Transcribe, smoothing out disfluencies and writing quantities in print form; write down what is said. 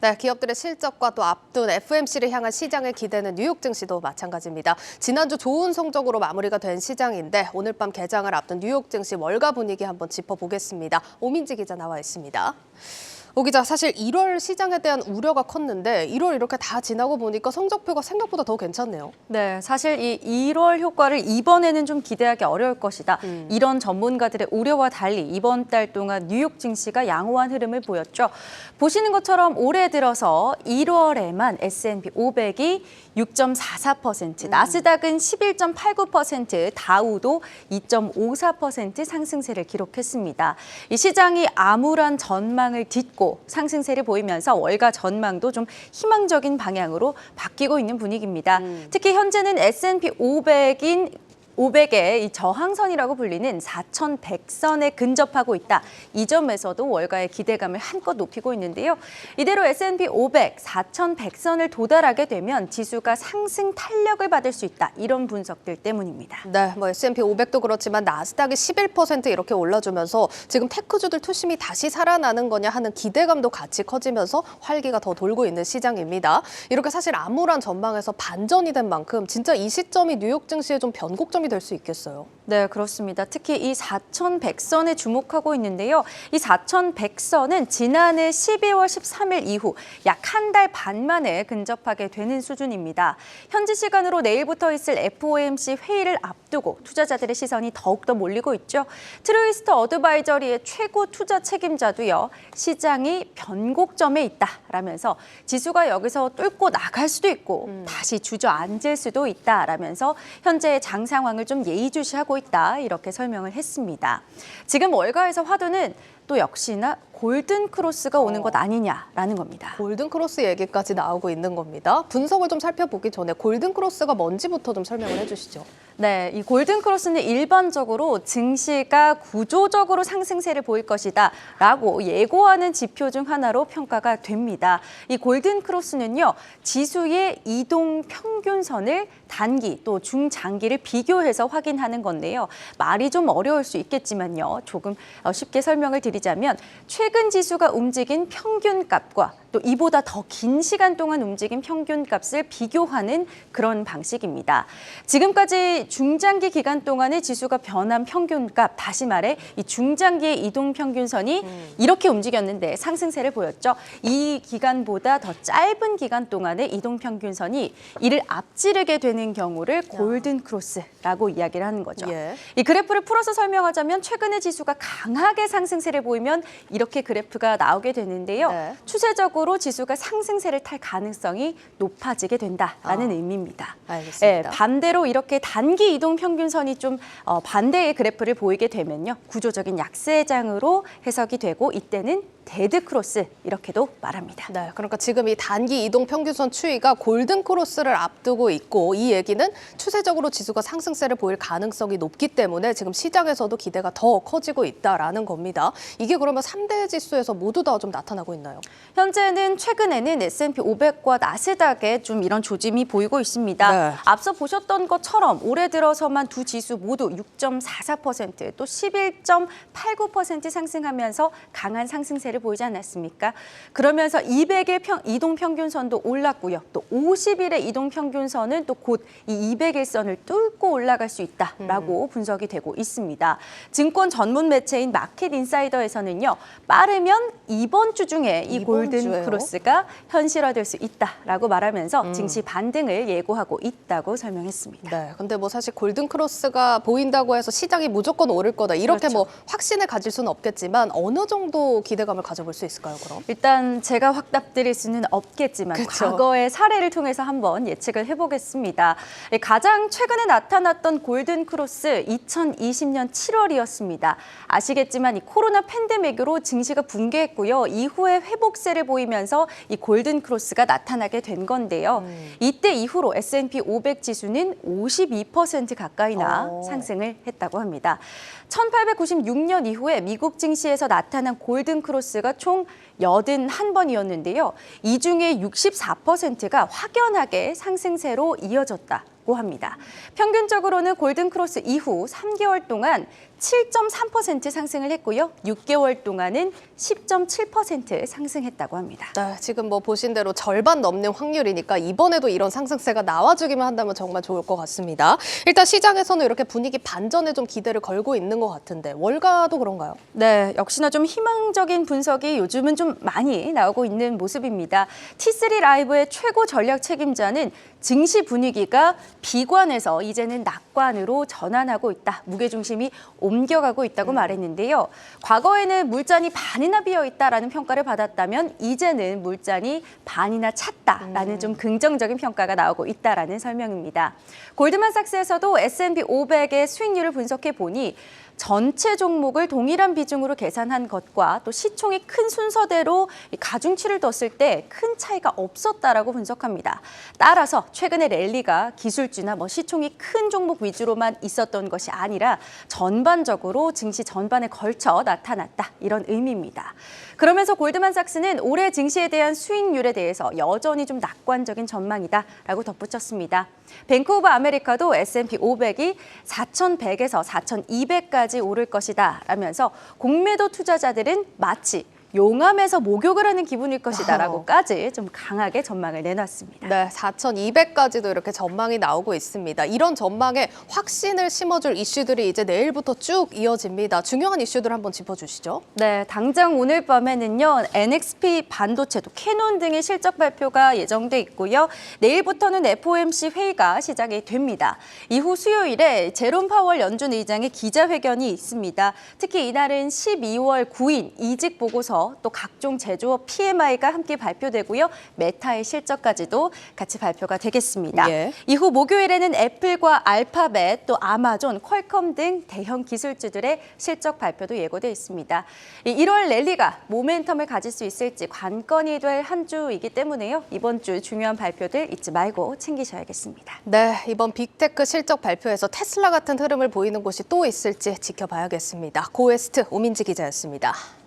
네, 기업들의 실적과 또 앞둔 FOMC를 향한 시장의 기대는 뉴욕 증시도 마찬가지입니다. 지난주 좋은 성적으로 마무리가 된 시장인데 오늘 밤 개장을 앞둔 뉴욕 증시 월가 분위기 한번 짚어보겠습니다. 오민지 기자 나와 있습니다. 오 기자, 사실 1월 시장에 대한 우려가 컸는데 1월 이렇게 다 지나고 보니까 성적표가 생각보다 더 괜찮네요. 네, 사실 이 1월 효과를 이번에는 좀 기대하기 어려울 것이다. 이런 전문가들의 우려와 달리 이번 달 동안 뉴욕 증시가 양호한 흐름을 보였죠. 보시는 것처럼 올해 들어서 1월에만 S&P 500이 6.44%, 나스닥은 11.89%, 다우도 2.54% 상승세를 기록했습니다. 이 시장이 암울한 전망을 딛고 상승세를 보이면서 월가 전망도 좀 희망적인 방향으로 바뀌고 있는 분위기입니다. 특히 현재는 S&P 500의 이 저항선이라고 불리는 4,100선에 근접하고 있다. 이 점에서도 월가의 기대감을 한껏 높이고 있는데요. 이대로 S&P 500, 4,100선을 도달하게 되면 지수가 상승 탄력을 받을 수 있다. 이런 분석들 때문입니다. 네, S&P 500도 그렇지만 나스닥이 11% 이렇게 올라주면서 지금 테크주들 투심이 다시 살아나는 거냐 하는 기대감도 같이 커지면서 활기가 더 돌고 있는 시장입니다. 이렇게 사실 암울한 전망에서 반전이 된 만큼 진짜 이 시점이 뉴욕 증시의 좀 변곡점이 될 수 있겠어요. 네, 그렇습니다. 특히 이 4,100선에 주목하고 있는데요. 이 4,100선은 지난해 12월 13일 이후 약 한 달 반 만에 근접하게 되는 수준입니다. 현지 시간으로 내일부터 있을 FOMC 회의를 앞두고 투자자들의 시선이 더욱더 몰리고 있죠. 트루이스트 어드바이저리의 최고 투자 책임자도요. 시장이 변곡점에 있다라면서 지수가 여기서 뚫고 나갈 수도 있고 다시 주저앉을 수도 있다라면서 현재의 장 상황을 좀 예의주시하고 있다 이렇게 설명을 했습니다. 지금 월가에서 화두는 또 역시나 골든 크로스가 오는 것 아니냐라는 겁니다. 골든 크로스 얘기까지 나오고 있는 겁니다. 분석을 좀 살펴보기 전에 골든 크로스가 뭔지부터 좀 설명을 해주시죠. 네, 이 골든 크로스는 일반적으로 증시가 구조적으로 상승세를 보일 것이다라고 예고하는 지표 중 하나로 평가가 됩니다. 이 골든 크로스는요, 지수의 이동 평균선을 단기 또 중장기를 비교해서 확인하는 건데요. 말이 좀 어려울 수 있겠지만요. 조금 쉽게 설명을 드리자면 최근 지수가 움직인 평균값과 또 이보다 더 긴 시간 동안 움직인 평균값을 비교하는 그런 방식입니다. 지금까지 중장기 기간 동안의 지수가 변한 평균값, 다시 말해 이 중장기의 이동 평균선이 이렇게 움직였는데 상승세를 보였죠. 이 기간보다 더 짧은 기간 동안의 이동 평균선이 이를 앞지르게 되는 경우를 골든 크로스라고 이야기를 하는 거죠. 예. 이 그래프를 풀어서 설명하자면 최근의 지수가 강하게 상승세를 보이면 이렇게 그래프가 나오게 되는데요. 네. 추세적으로 지수가 상승세를 탈 가능성이 높아지게 된다라는 의미입니다. 알겠습니다. 반대로 이렇게 단기 이동 평균선이 좀 반대의 그래프를 보이게 되면요. 구조적인 약세장으로 해석이 되고 이때는 데드 크로스 이렇게도 말합니다. 네, 그러니까 지금 이 단기 이동 평균선 추이가 골든 크로스를 앞두고 있고 이 얘기는 추세적으로 지수가 상승세를 보일 가능성이 높기 때문에 지금 시장에서도 기대가 더 커지고 있다라는 겁니다. 이게 그러면 3대 지수에서 모두 다 좀 나타나고 있나요? 현재는 최근에는 S&P 500과 나스닥에 좀 이런 조짐이 보이고 있습니다. 네. 앞서 보셨던 것처럼 올해 들어서만 두 지수 모두 6.44% 또 11.89% 상승하면서 강한 상승세를 보이지 않았습니까? 그러면서 200일 이동 평균선도 올랐고요. 또 50일의 이동 평균선은 또 곧 이 200일선을 뚫고 올라갈 수 있다라고 분석이 되고 있습니다. 증권 전문 매체인 마켓 인사이더에서는요. 빠르면 이번 주 중에 이 골든 주에요? 크로스가 현실화될 수 있다라고 말하면서 증시 반등을 예고하고 있다고 설명했습니다. 네, 근데 사실 골든 크로스가 보인다고 해서 시장이 무조건 오를 거다 이렇게 그렇죠. 확신을 가질 수는 없겠지만 어느 정도 기대감을 가져볼 수 있을까요, 그럼? 일단 제가 확답드릴 수는 없겠지만 그쵸. 과거의 사례를 통해서 한번 예측을 해보겠습니다. 가장 최근에 나타났던 골든 크로스 2020년 7월이었습니다. 아시겠지만 이 코로나 팬데믹으로 증시가 붕괴했고요. 이후에 회복세를 보이면서 이 골든 크로스가 나타나게 된 건데요. 이때 이후로 S&P 500 지수는 52% 가까이나 상승을 했다고 합니다. 1896년 이후에 미국 증시에서 나타난 골든 크로스가 총 81번이었는데요. 이 중에 64%가 확연하게 상승세로 이어졌다고 합니다. 평균적으로는 골든 크로스 이후 3개월 동안 7.3% 상승을 했고요. 6개월 동안은 10.7% 상승했다고 합니다. 네, 지금 뭐 보신 대로 절반 넘는 확률이니까 이번에도 이런 상승세가 나와주기만 한다면 정말 좋을 것 같습니다. 일단 시장에서는 이렇게 분위기 반전에 좀 기대를 걸고 있는 것 같은데 월가도 그런가요? 네, 역시나 좀 희망적인 분석이 요즘은 좀 많이 나오고 있는 모습입니다. T3 라이브의 최고 전략 책임자는 증시 분위기가 비관에서 이제는 낙관으로 전환하고 있다. 무게중심이 옮겨가고 있다고 말했는데요. 과거에는 물잔이 반이나 비어 있다라는 평가를 받았다면 이제는 물잔이 반이나 찼다라는 좀 긍정적인 평가가 나오고 있다라는 설명입니다. 골드만삭스에서도 S&P 500의 수익률을 분석해 보니 전체 종목을 동일한 비중으로 계산한 것과 또 시총이 큰 순서대로 가중치를 뒀을 때 큰 차이가 없었다라고 분석합니다. 따라서 최근의 랠리가 기술주나 시총이 큰 종목 위주로만 있었던 것이 아니라 전반적으로 증시 전반에 걸쳐 나타났다. 이런 의미입니다. 그러면서 골드만삭스는 올해 증시에 대한 수익률에 대해서 여전히 좀 낙관적인 전망이다라고 덧붙였습니다. 뱅크 오브 아메리카도 S&P 500이 4,100에서 4,200까지 오를 것이다 라면서 공매도 투자자들은 마치 용암에서 목욕을 하는 기분일 것이다라고까지 좀 강하게 전망을 내놨습니다. 네, 4,200까지도 이렇게 전망이 나오고 있습니다. 이런 전망에 확신을 심어줄 이슈들이 이제 내일부터 쭉 이어집니다. 중요한 이슈들 한번 짚어주시죠. 네, 당장 오늘 밤에는요, NXP 반도체, 또 캐논 등의 실적 발표가 예정돼 있고요. 내일부터는 FOMC 회의가 시작이 됩니다. 이후 수요일에 제롬 파월 연준 의장의 기자회견이 있습니다. 특히 이날은 12월 9일 이직 보고서 또 각종 제조업 PMI가 함께 발표되고요. 메타의 실적까지도 같이 발표가 되겠습니다. 예. 이후 목요일에는 애플과 알파벳, 또 아마존, 퀄컴 등 대형 기술주들의 실적 발표도 예고돼 있습니다. 1월 랠리가 모멘텀을 가질 수 있을지 관건이 될 한 주이기 때문에요. 이번 주 중요한 발표들 잊지 말고 챙기셔야겠습니다. 네, 이번 빅테크 실적 발표에서 테슬라 같은 흐름을 보이는 곳이 또 있을지 지켜봐야겠습니다. 고웨스트 오민지 기자였습니다.